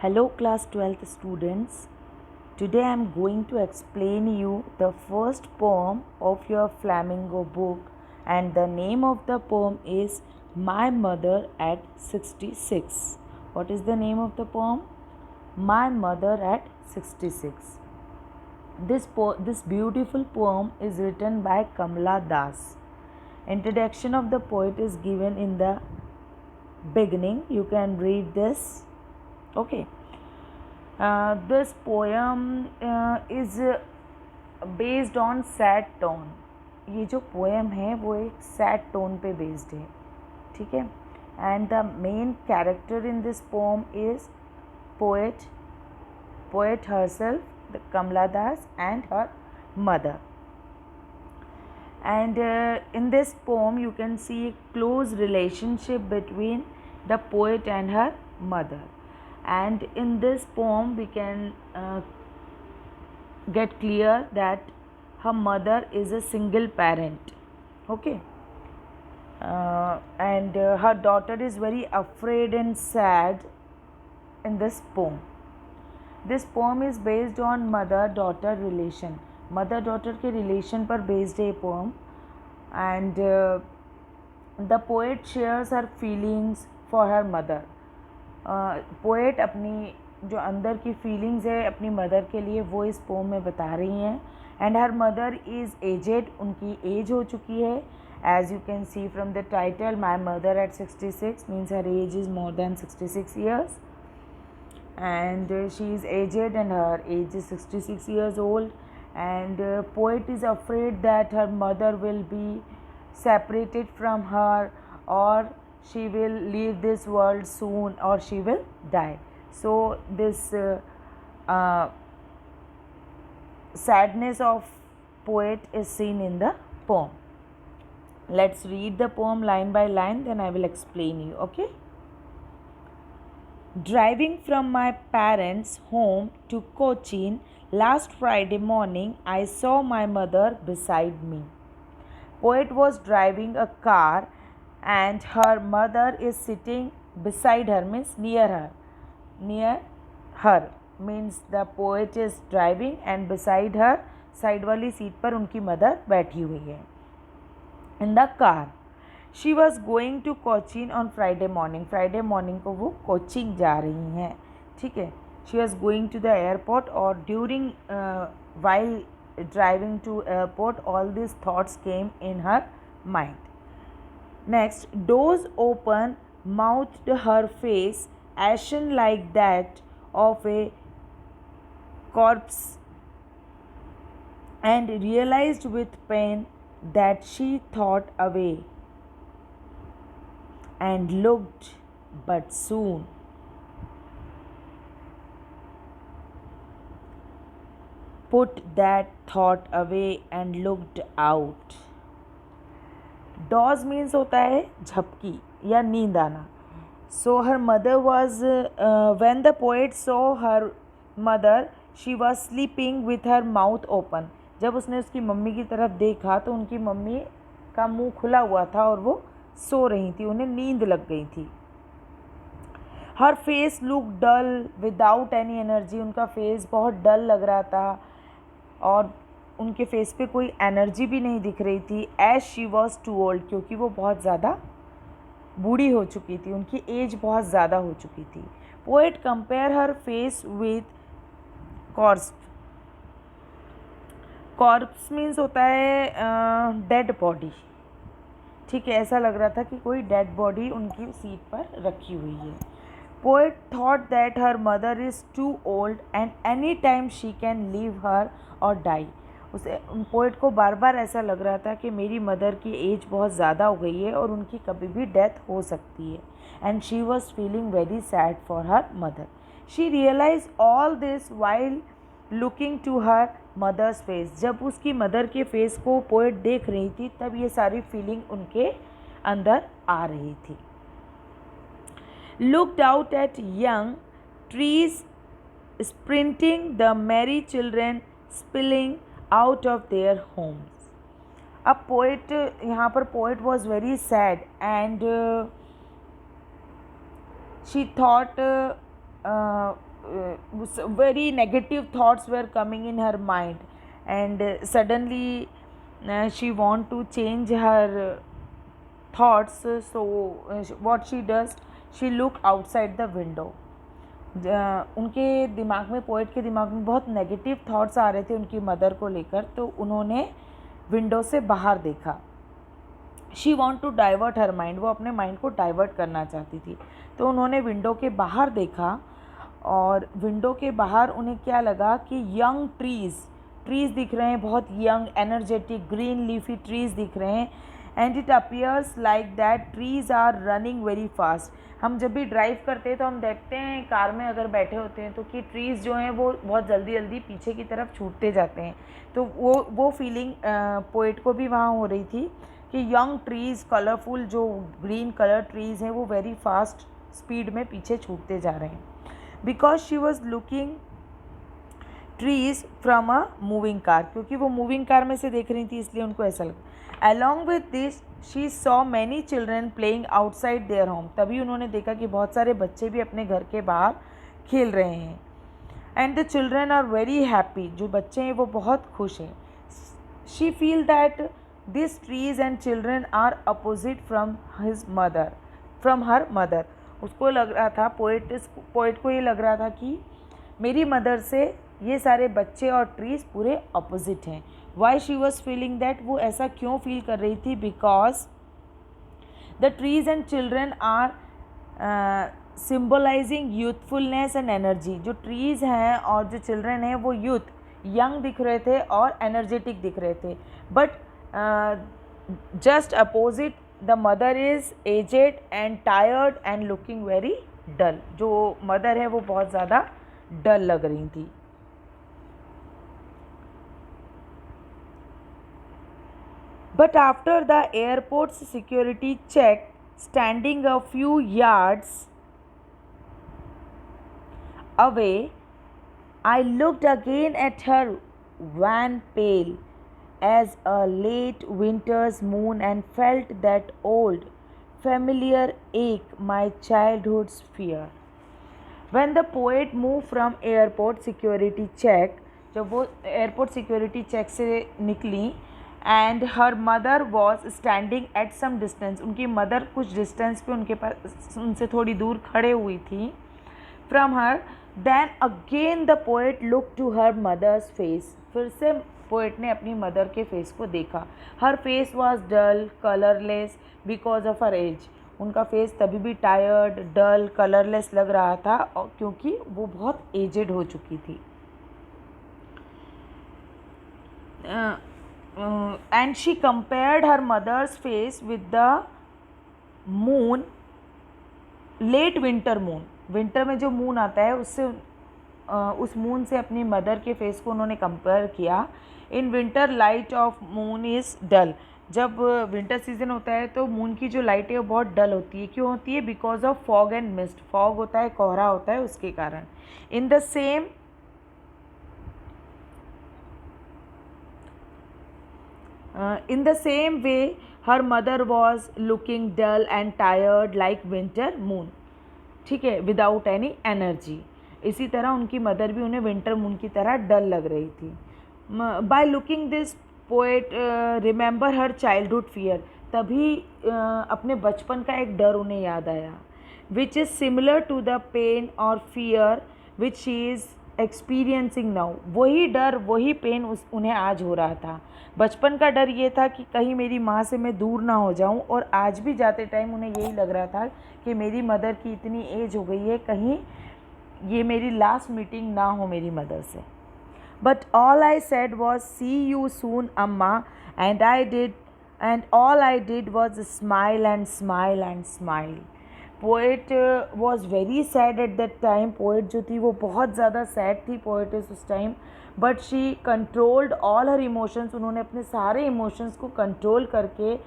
Hello class 12th students. Today I am going to explain you the first poem of your flamingo book, and the name of the poem is My Mother at 66. What is the name of the poem? My Mother at 66. This beautiful poem is written by Kamala Das. Introduction of the poet is given in the beginning. You can read this. Okay. This poem is based on sad tone. ये जो poem है वो एक sad tone पे based है, ठीक है. And the main character in this poem is poet herself, the Kamala Das, and her mother. And in this poem you can see a close relationship between the poet and her mother. And in this poem we can get clear that her mother is a single parent, okay. And her daughter is very afraid and sad in this poem. This poem is based on mother-daughter relation. Mother-daughter के relation पर based है poem. And the poet shares her feelings for her mother. Poet अपनी जो अंदर की feelings है अपनी mother के लिए वो इस पोम में बता रही हैं. And her mother is aged, उनकी एज हो चुकी है. As you can see from the title, my mother at 66 means her age is more than 66 years. And she is aged and her age is 66 years old. And poet is afraid that her mother will be separated from her, or she will leave this world soon, or she will die. So this sadness of poet is seen in the poem. Let's read the poem line by line, then I will explain you, okay. Driving from my parents' home to Cochin last Friday morning, I saw my mother beside me. Poet was driving a car and her mother is sitting beside her, means near her. Near her means the poet is driving and beside her, side वाली seat पर उनकी mother बैठी हुई है. In the car. She was going to Cochin on Friday morning. Friday morning को वो coaching जा रही हैं, ठीक है. She was going to the airport, or during while driving to airport all these thoughts came in her mind. Next, doors open, mouthed her face ashen like that of a corpse, and realized with pain that she thought away and looked, but soon put that thought away and looked out. Doze means होता है झपकी या नींद आना. So her mother was when the poet saw her mother, she was sleeping with her mouth open. जब उसने उसकी mummy की तरफ देखा तो उनकी मम्मी का मुंह खुला हुआ था और वो सो रही थी, उन्हें नींद लग गई थी. हर फेस लुक डल विदाउट एनी एनर्जी, उनका फेस बहुत डल लग रहा था और उनके फेस पे कोई एनर्जी भी नहीं दिख रही थी. As she was too old, क्योंकि वो बहुत ज़्यादा बूढ़ी हो चुकी थी, उनकी एज बहुत ज़्यादा हो चुकी थी. Poet compare her face with corps. Corps means होता है डेड बॉडी, ठीक है. ऐसा लग रहा था कि कोई डेड बॉडी उनकी सीट पर रखी हुई है. Poet thought that her mother is too old and any time she can leave her और डाई. उसे पोएट को बार बार ऐसा लग रहा था कि मेरी मदर की एज बहुत ज़्यादा हो गई है और उनकी कभी भी डेथ हो सकती है. And she was feeling very sad for her mother. She realize all this while looking to her mother's face. जब उसकी मदर के फेस को पोएट देख रही थी तब ये सारी फीलिंग उनके अंदर आ रही थी. Looked out at young trees sprinting, the merry children spilling out of their homes. अब पोएट यहाँ पर poet was very sad and she thought very negative thoughts were coming in her mind, and suddenly she want to change her thoughts. What she does, she look outside the window. उनके दिमाग में, poet के दिमाग में बहुत negative thoughts आ रहे थे उनकी मदर को लेकर, तो उन्होंने विंडो से बाहर देखा. She want to divert her mind, वो अपने माइंड को डाइवर्ट करना चाहती थी. तो उन्होंने विंडो के बाहर देखा, और विंडो के बाहर उन्हें क्या लगा कि यंग ट्रीज़ दिख रहे हैं, बहुत young energetic green leafy trees दिख रहे हैं. And it appears like that trees are running very fast. हम जब भी ड्राइव करते हैं तो हम देखते हैं कार में अगर बैठे होते हैं तो कि ट्रीज़ जो हैं वो बहुत जल्दी जल्दी पीछे की तरफ छूटते जाते हैं. तो वो फीलिंग पोएट को भी वहाँ हो रही थी कि यंग ट्रीज़, कलरफुल जो ग्रीन कलर ट्रीज़ हैं वो वेरी फास्ट स्पीड में पीछे छूटते जा रहे हैं. Because she was looking trees from a moving car, क्योंकि वो मूविंग कार में से देख रही थी, इसलिए उनको ऐसा लगा. Along with this she saw many children playing outside their home. तभी उन्होंने देखा कि बहुत सारे बच्चे भी अपने घर के बाहर खेल रहे हैं. And the children are very happy, जो बच्चे हैं वो बहुत खुश हैं. She feel that this trees and children are opposite from her mother. उसको लग रहा था, पोएट को ये लग रहा था कि मेरी मदर से ये सारे बच्चे और ट्रीज़ पूरे अपोजिट हैं. Why she was feeling that, वो ऐसा क्यों फील कर रही थी? Because the trees and children are symbolising youthfulness and energy. जो ट्रीज़ हैं और जो चिल्ड्रन हैं वो यंग दिख रहे थे और एनर्जेटिक दिख रहे थे. But just opposite the mother is aged and tired and looking very dull. जो मदर है वो बहुत ज़्यादा डल लग रही थी. But after the airport's security check, standing a few yards away, I looked again at her, wan pale as a late winter's moon, and felt that old, familiar ache, my childhood's fear. When the poet moved from airport security check, जब वो airport security check से निकली, and her mother was standing at some distance, उनकी mother कुछ distance पे उनके पास, उनसे थोड़ी दूर खड़े हुई थी from her. Then again the poet look to her mother's face. फिर से पोएट ने अपनी मदर के फेस को देखा. हर face was dull, colourless because of her age. उनका फेस तभी भी टायर्ड, डल, कलरलेस लग रहा था, और क्योंकि वो बहुत एजेड हो चुकी थी. And she compared her mother's face with the moon, late winter moon. Winter में जो मून आता है उससे, उस मून से अपनी मदर के फेस को उन्होंने कंपेयर किया. In winter light of moon is dull. जब विंटर सीजन होता है तो मून की जो लाइट है वो बहुत डल होती है. क्यों होती है? Because of fog and mist. Fog होता है, कोहरा होता है, उसके कारण. In the same in the same way her mother was looking dull and tired like winter moon. ठीक है, विदाउट एनी एनर्जी. इसी तरह उनकी मदर भी उन्हें विंटर मून की तरह डल लग रही थी. By looking this poet remember her childhood fear. तभी अपने बचपन का एक डर उन्हें याद आया. Which is similar to the pain और fear which she is experiencing now. वही डर, वही पेन उन्हें आज हो रहा था. बचपन का डर ये था कि कहीं मेरी माँ से मैं दूर ना हो जाऊँ, और आज भी जाते टाइम उन्हें यही लग रहा था कि मेरी मदर की इतनी एज हो गई है, कहीं ये मेरी लास्ट मीटिंग ना हो मेरी मदर से. But all I said was see you soon अम्मा, and all I did was smile and smile and smile. Poet was very sad at that time. Poet जो थी वो बहुत ज़्यादा सैड थी, पोएटिस उस time. But she controlled all her emotions. उन्होंने अपने सारे इमोशंस को कंट्रोल करके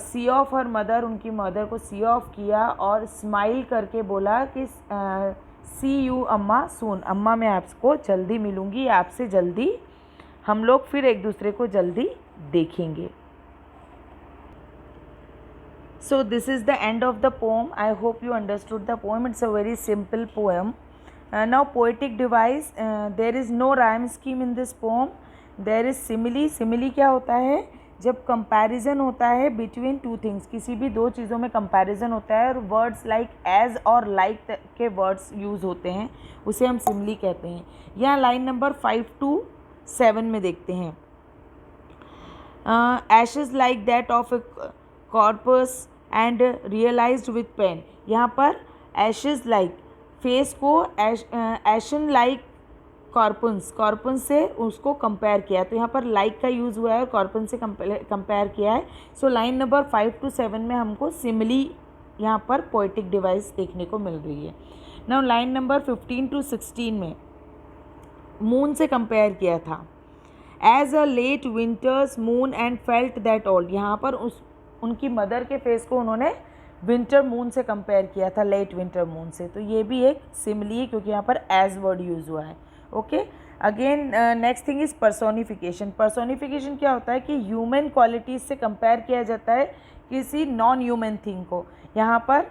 सी ऑफ हर मदर, उनकी मदर को सी ऑफ किया, और स्माइल करके बोला कि सी यू अम्मा सून. अम्मा मैं आपको जल्दी मिलूँगी, आपसे जल्दी हम लोग फिर एक दूसरे को जल्दी देखेंगे. So this is the end of the poem. I hope you understood the poem. It's a very simple poem. Now poetic device, there is no rhyme scheme in this poem, there is simile. Simile क्या होता है? जब comparison होता है between two things, किसी भी दो चीज़ों में कंपैरिजन होता है और वर्ड्स लाइक एज और लाइक के वर्ड्स यूज़ होते हैं, उसे हम सिमिली कहते हैं. यहाँ लाइन नंबर 5 to 7 में देखते हैं. Ashes like that of a corpse and realised with pain. यहाँ पर एशेज लाइक, फेस को एशन लाइक कॉर्पन से उसको कंपेयर किया, तो यहाँ पर लाइक का यूज़ हुआ है और कॉर्पन से कंपेयर किया है. सो लाइन नंबर 5 to 7 में हमको सिमिली यहाँ पर पोएटिक डिवाइस देखने को मिल रही है. नाउ लाइन नंबर 15 to 16 में मून से कंपेयर किया था. As a late winter's moon and felt that old. यहाँ पर उनकी मदर के फेस को उन्होंने विंटर मून से कंपेयर किया था, लेट विंटर मून से. तो ये भी एक सिमिली है क्योंकि यहाँ पर एज वर्ड यूज़ हुआ है. Okay, again next thing is personification. Personification क्या होता है कि ह्यूमन क्वालिटीज़ से कंपेयर किया जाता है किसी नॉन ह्यूमन थिंग को. यहाँ पर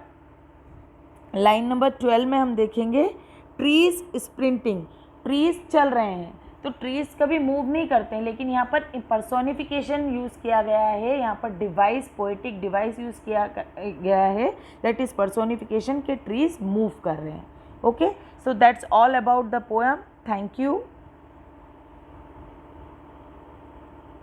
लाइन नंबर 12 में हम देखेंगे ट्रीज स्प्रिंटिंग. ट्रीज चल रहे हैं, तो ट्रीज कभी मूव नहीं करते हैं, लेकिन यहाँ पर पर्सोनिफिकेशन यूज़ किया गया है. यहाँ पर डिवाइस, पोएटिक डिवाइस यूज़ किया गया है, दैट इज़ पर्सोनिफिकेशन के ट्रीज मूव कर रहे हैं. Okay, so that's all about the poem. Thank you.